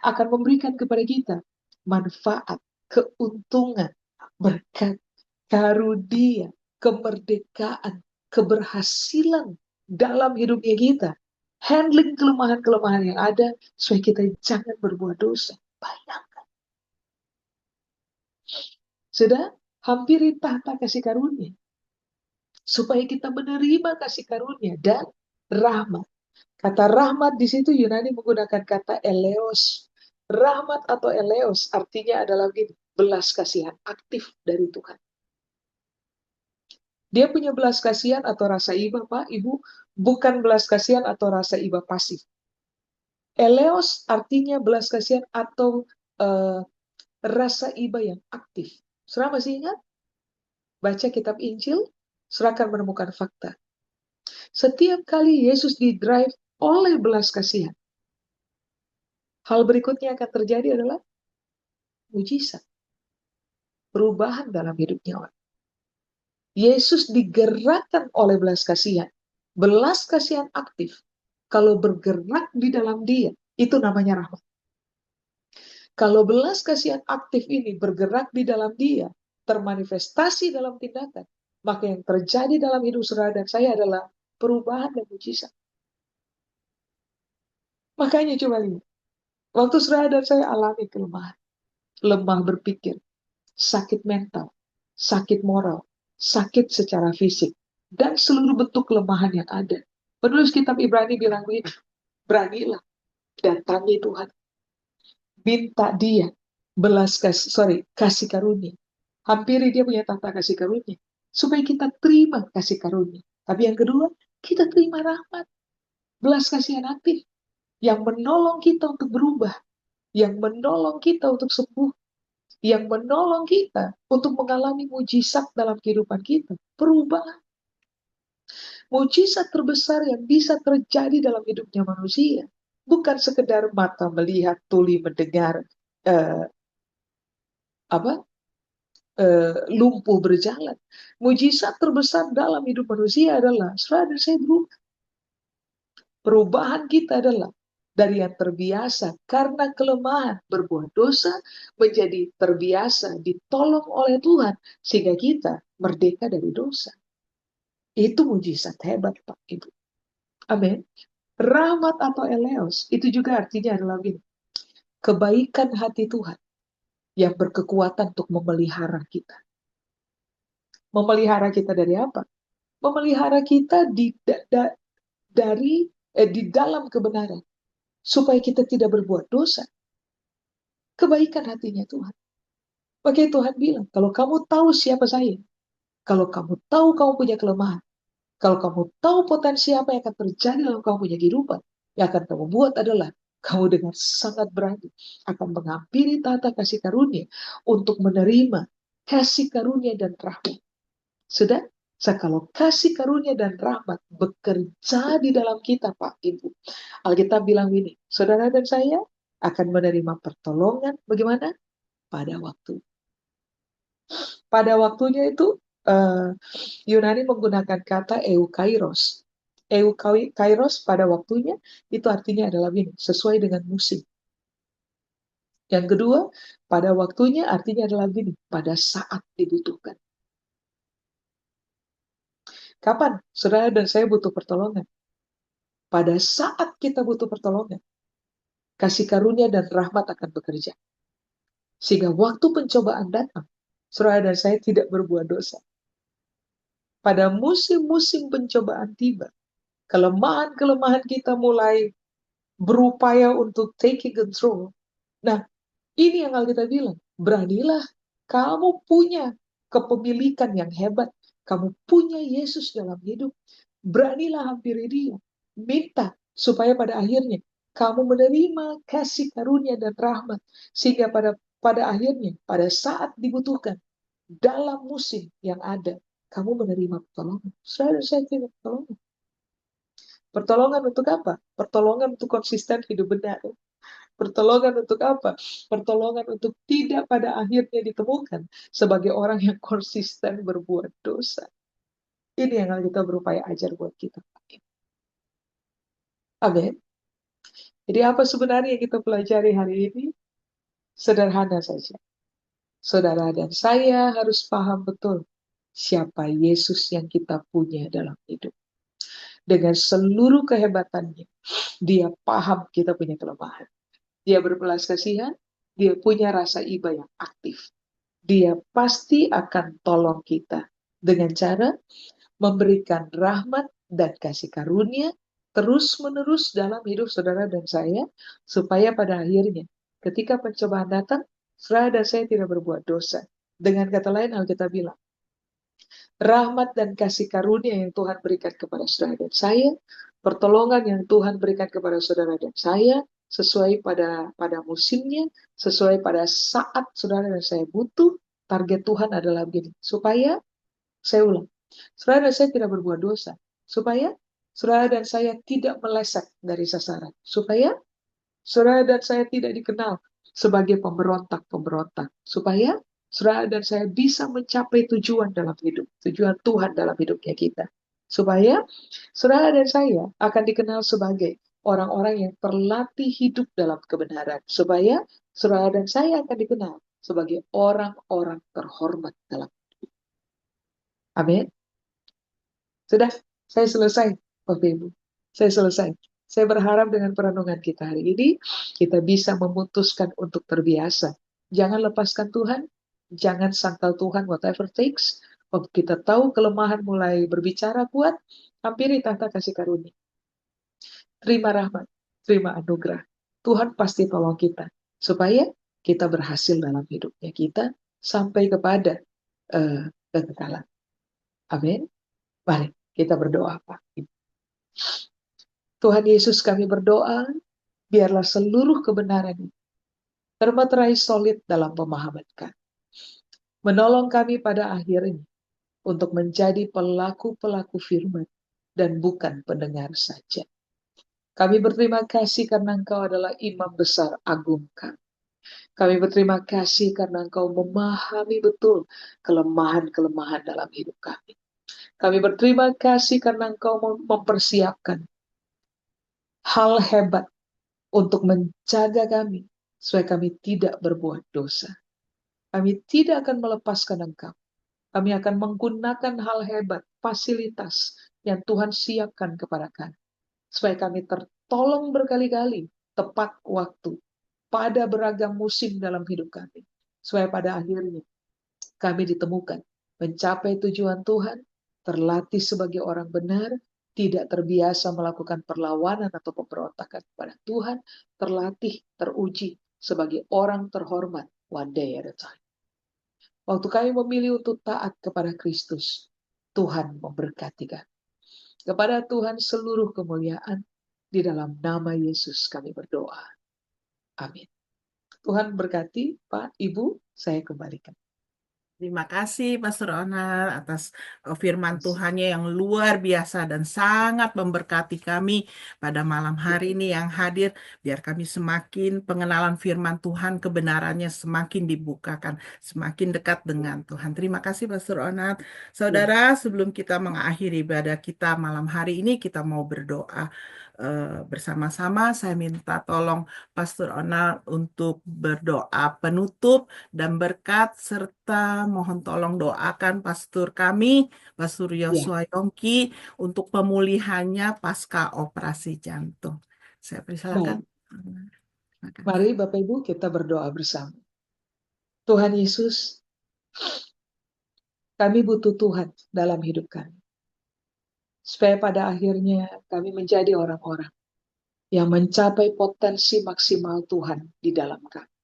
akan memberikan kepada kita manfaat, keuntungan, berkat, karunia, kemerdekaan, keberhasilan dalam hidupnya kita. Handling kelemahan-kelemahan yang ada supaya kita jangan berbuat dosa. Bayangkan. Sudah hampiri tahta kasih karunia. Supaya kita menerima kasih karunia dan rahmat. Kata rahmat di situ Yunani menggunakan kata eleos. Rahmat atau eleos artinya adalah begini, belas kasihan aktif dari Tuhan. Dia punya belas kasihan atau rasa iba, Pak, Ibu, bukan belas kasihan atau rasa iba pasif. Eleos artinya belas kasihan atau rasa iba yang aktif. Saudara masih ingat? Baca kitab Injil, saudara akan menemukan fakta. Setiap kali Yesus didrive oleh belas kasihan, hal berikutnya akan terjadi adalah mujizat. Perubahan dalam hidupnya orang. Yesus digerakkan oleh belas kasihan. Belas kasihan aktif. Kalau bergerak di dalam dia, itu namanya rahmat. Kalau belas kasihan aktif ini bergerak di dalam dia, termanifestasi dalam tindakan, maka yang terjadi dalam hidup saudara dan saya adalah perubahan dan mujizat. Makanya coba lihat, waktu saudara dan saya alami kelemahan, lemah berpikir, sakit mental, sakit moral, sakit secara fisik, dan seluruh bentuk kelemahan yang ada. Penulis kitab Ibrani bilang begini, beranilah datangi Tuhan. Minta dia kasih karunia. Hampiri dia punya tahta kasih karunia. Supaya kita terima kasih karunia. Tapi yang kedua, kita terima rahmat. Belas kasihan aktif. Yang menolong kita untuk berubah. Yang menolong kita untuk sembuh. Yang menolong kita untuk mengalami mujizat dalam kehidupan kita. Perubahan. Mujizat terbesar yang bisa terjadi dalam hidupnya manusia. Bukan sekedar mata melihat, tuli mendengar, lumpuh berjalan. Mujizat terbesar dalam hidup manusia adalah saudara dan saya berubah. Perubahan kita adalah dari yang terbiasa karena kelemahan berbuat dosa menjadi terbiasa ditolong oleh Tuhan sehingga kita merdeka dari dosa. Itu mujizat hebat, Pak Ibu. Amin. Rahmat atau eleos itu juga artinya adalah ini, kebaikan hati Tuhan yang berkekuatan untuk memelihara kita. Memelihara kita dari apa? Memelihara kita di dalam kebenaran, supaya kita tidak berbuat dosa. Kebaikan hatinya Tuhan. Makanya Tuhan bilang, kalau kamu tahu siapa saya, kalau kamu tahu kamu punya kelemahan, kalau kamu tahu potensi apa yang akan terjadi dalam kamu punya kehidupan, yang akan kamu buat adalah kamu dengan sangat berani akan menghampiri tahta kasih karunia untuk menerima kasih karunia dan rahmat. Sudah? Kalau kasih karunia dan rahmat bekerja di dalam kita, Pak, Ibu. Alkitab bilang ini, saudara dan saya akan menerima pertolongan bagaimana? Pada waktu. Pada waktunya itu Yunani menggunakan kata eukairos. Eukairos pada waktunya itu artinya adalah ini, sesuai dengan musim. Yang kedua, pada waktunya artinya adalah gini, pada saat dibutuhkan. Kapan saudara dan saya butuh pertolongan? Pada saat kita butuh pertolongan, kasih karunia dan rahmat akan bekerja. Sehingga waktu pencobaan datang, saudara dan saya tidak berbuat dosa. Pada musim-musim pencobaan tiba, kelemahan-kelemahan kita mulai berupaya untuk taking control. Nah, ini yang Alkitab bilang, beranilah kamu punya kepemilikan yang hebat. Kamu punya Yesus dalam hidup. Beranilah hampiri dia. Minta supaya pada akhirnya kamu menerima kasih karunia dan rahmat. Sehingga pada akhirnya, pada saat dibutuhkan, dalam musim yang ada, kamu menerima pertolongan. Saya terima pertolongan. Pertolongan untuk apa? Pertolongan untuk konsisten hidup benar. Pertolongan untuk apa? Pertolongan untuk tidak pada akhirnya ditemukan sebagai orang yang konsisten berbuat dosa. Ini yang kita berupaya ajar buat kita. Amin. Jadi apa sebenarnya yang kita pelajari hari ini? Sederhana saja. Saudara dan saya harus paham betul siapa Yesus yang kita punya dalam hidup. Dengan seluruh kehebatannya, dia paham kita punya kelemahan. Dia berbelas kasihan, dia punya rasa iba yang aktif. Dia pasti akan tolong kita dengan cara memberikan rahmat dan kasih karunia terus-menerus dalam hidup saudara dan saya, supaya pada akhirnya ketika pencobaan datang, saudara dan saya tidak berbuat dosa. Dengan kata lain, Alkitab bilang, rahmat dan kasih karunia yang Tuhan berikan kepada saudara dan saya, pertolongan yang Tuhan berikan kepada saudara dan saya, sesuai pada musimnya, sesuai pada saat saudara dan saya butuh. Target Tuhan adalah begini, supaya saya ulang, saudara dan saya tidak berbuat dosa, supaya saudara dan saya tidak meleset dari sasaran, supaya saudara dan saya tidak dikenal sebagai pemberontak-pemberontak, supaya saudara dan saya bisa mencapai tujuan dalam hidup, tujuan Tuhan dalam hidupnya kita. Supaya saudara dan saya akan dikenal sebagai orang-orang yang terlatih hidup dalam kebenaran. Supaya saudara dan saya akan dikenal sebagai orang-orang terhormat dalam hidup. Amin. Sudah, saya selesai, Bapak Ibu. Saya selesai. Saya berharap dengan perenungan kita hari ini, kita bisa memutuskan untuk terbiasa. Jangan lepaskan Tuhan, jangan sangkal Tuhan whatever takes. Waktu kita tahu kelemahan mulai berbicara kuat, hampiri tahta kasih karunia. Terima rahmat, terima anugerah. Tuhan pasti tolong kita, supaya kita berhasil dalam hidupnya kita, sampai kepada kekekalan. Amin. Mari kita berdoa, Pak. Tuhan Yesus, kami berdoa, biarlah seluruh kebenaran ini termaterai solid dalam pemahaman kami. Menolong kami pada akhirnya untuk menjadi pelaku-pelaku firman dan bukan pendengar saja. Kami berterima kasih karena Engkau adalah imam besar agung kami. Kami berterima kasih karena Engkau memahami betul kelemahan-kelemahan dalam hidup kami. Kami berterima kasih karena Engkau mempersiapkan hal hebat untuk menjaga kami, supaya kami tidak berbuat dosa. Kami tidak akan melepaskan Engkau. Kami akan menggunakan hal hebat, fasilitas yang Tuhan siapkan kepada kami, supaya kami tertolong berkali-kali, tepat waktu, pada beragam musim dalam hidup kami. Supaya pada akhirnya kami ditemukan, mencapai tujuan Tuhan, terlatih sebagai orang benar, tidak terbiasa melakukan perlawanan atau pemberontakan kepada Tuhan, terlatih, teruji sebagai orang terhormat one day at a time. Waktu kami memilih untuk taat kepada Kristus, Tuhan memberkati kami. Kepada Tuhan seluruh kemuliaan, di dalam nama Yesus kami berdoa. Amin. Tuhan berkati, Pak, Ibu, saya kembalikan. Terima kasih Pastor Onal atas firman Tuhannya yang luar biasa dan sangat memberkati kami pada malam hari ini yang hadir. Biar kami semakin pengenalan firman Tuhan, kebenarannya semakin dibukakan, semakin dekat dengan Tuhan. Terima kasih Pastor Onal. Saudara, sebelum kita mengakhiri ibadah kita malam hari ini, kita mau berdoa bersama-sama. Saya minta tolong Pastor Onal untuk berdoa penutup dan berkat, serta mohon tolong doakan pastor kami, Pastor Ya, Yosua Yongki, untuk pemulihannya pasca operasi jantung. Saya persilakan. baik. Terima Mari kasih. Bapak Ibu kita berdoa bersama. Tuhan Yesus, kami butuh Tuhan dalam hidup kami. Supaya pada akhirnya kami menjadi orang-orang yang mencapai potensi maksimal Tuhan di dalam kami.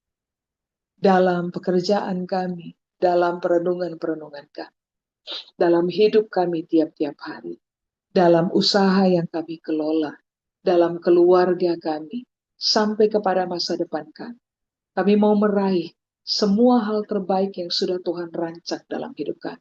Dalam pekerjaan kami, dalam perenungan-perenungan kami, dalam hidup kami tiap-tiap hari, dalam usaha yang kami kelola, dalam keluarga kami, sampai kepada masa depan kami. Kami mau meraih semua hal terbaik yang sudah Tuhan rancang dalam hidup kami.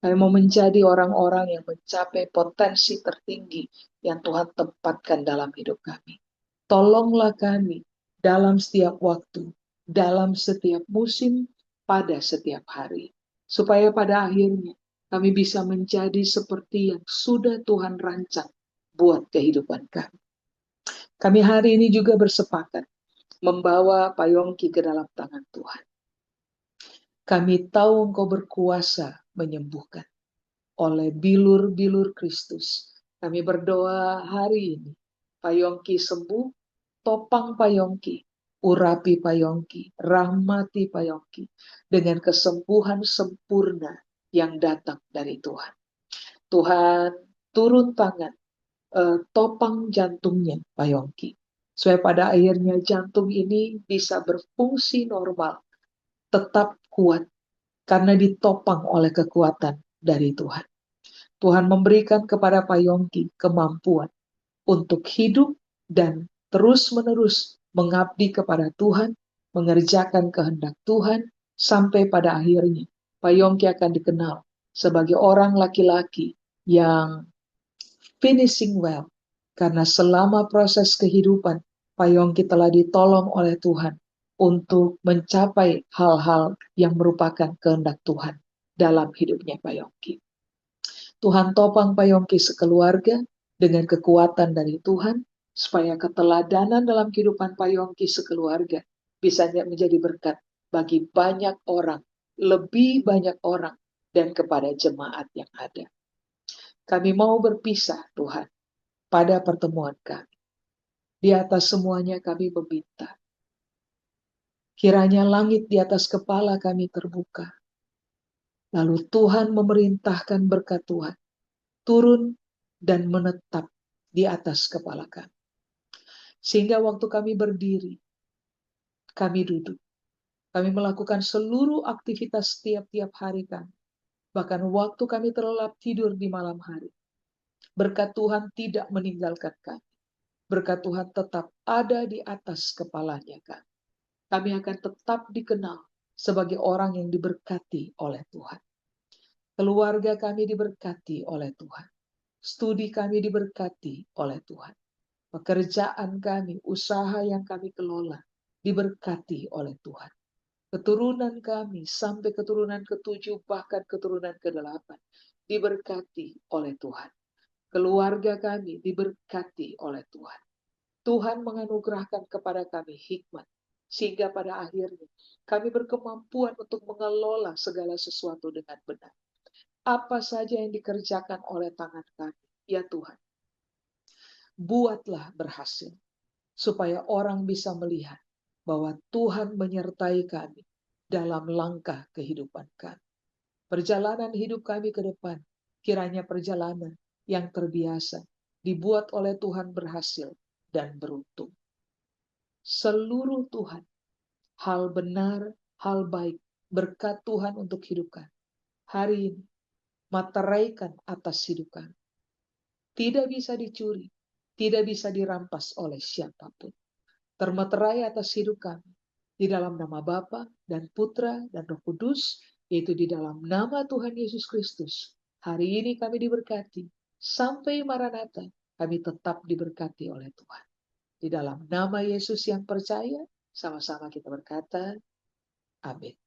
Kami mau menjadi orang-orang yang mencapai potensi tertinggi yang Tuhan tempatkan dalam hidup kami. Tolonglah kami dalam setiap waktu, dalam setiap musim, pada setiap hari. Supaya pada akhirnya kami bisa menjadi seperti yang sudah Tuhan rancang buat kehidupan kami. Kami hari ini juga bersepakat membawa Pak Yongki ke dalam tangan Tuhan. Kami tahu Engkau berkuasa menyembuhkan. Oleh bilur-bilur Kristus, kami berdoa hari ini, Pak Yongki sembuh, topang Pak Yongki, urapi Pak Yongki, rahmati Pak Yongki, dengan kesembuhan sempurna yang datang dari Tuhan. Tuhan, turun tangan, topang jantungnya Pak Yongki, supaya pada akhirnya jantung ini bisa berfungsi normal, tetap kuat, karena ditopang oleh kekuatan dari Tuhan. Tuhan memberikan kepada Pak Yongki kemampuan untuk hidup dan terus-menerus mengabdi kepada Tuhan, mengerjakan kehendak Tuhan, sampai pada akhirnya Pak Yongki akan dikenal sebagai orang laki-laki yang finishing well. Karena selama proses kehidupan, Pak Yongki telah ditolong oleh Tuhan untuk mencapai hal-hal yang merupakan kehendak Tuhan dalam hidupnya Pak Yongki. Tuhan topang Pak Yongki sekeluarga dengan kekuatan dari Tuhan, supaya keteladanan dalam kehidupan Pak Yongki sekeluarga bisa menjadi berkat bagi banyak orang, lebih banyak orang, dan kepada jemaat yang ada. Kami mau berpisah, Tuhan, pada pertemuan kami. Di atas semuanya kami meminta, kiranya langit di atas kepala kami terbuka. Lalu Tuhan memerintahkan berkat Tuhan turun dan menetap di atas kepala kami. Sehingga waktu kami berdiri, kami duduk, kami melakukan seluruh aktivitas tiap-tiap hari kami. Bahkan waktu kami terlelap tidur di malam hari, berkat Tuhan tidak meninggalkan kami. Berkat Tuhan tetap ada di atas kepalanya kami. Kami akan tetap dikenal sebagai orang yang diberkati oleh Tuhan. Keluarga kami diberkati oleh Tuhan. Studi kami diberkati oleh Tuhan. Pekerjaan kami, usaha yang kami kelola, diberkati oleh Tuhan. Keturunan kami sampai keturunan ke-7, bahkan keturunan ke-8, diberkati oleh Tuhan. Keluarga kami diberkati oleh Tuhan. Tuhan menganugerahkan kepada kami hikmat, sehingga pada akhirnya kami berkemampuan untuk mengelola segala sesuatu dengan benar. Apa saja yang dikerjakan oleh tangan kami, ya Tuhan, buatlah berhasil, supaya orang bisa melihat bahwa Tuhan menyertai kami dalam langkah kehidupan kami. Perjalanan hidup kami ke depan, kiranya perjalanan yang terbiasa, dibuat oleh Tuhan berhasil dan beruntung. Seluruh Tuhan, hal benar, hal baik, berkat Tuhan untuk hidup kami. Hari ini, materaikan atas hidup kami. Tidak bisa dicuri, tidak bisa dirampas oleh siapapun. Termeterai atas hidup kami. Di dalam nama Bapa dan Putra dan Roh Kudus, yaitu di dalam nama Tuhan Yesus Kristus. Hari ini kami diberkati. Sampai Maranatha, kami tetap diberkati oleh Tuhan. Di dalam nama Yesus yang percaya, sama-sama kita berkata, amin.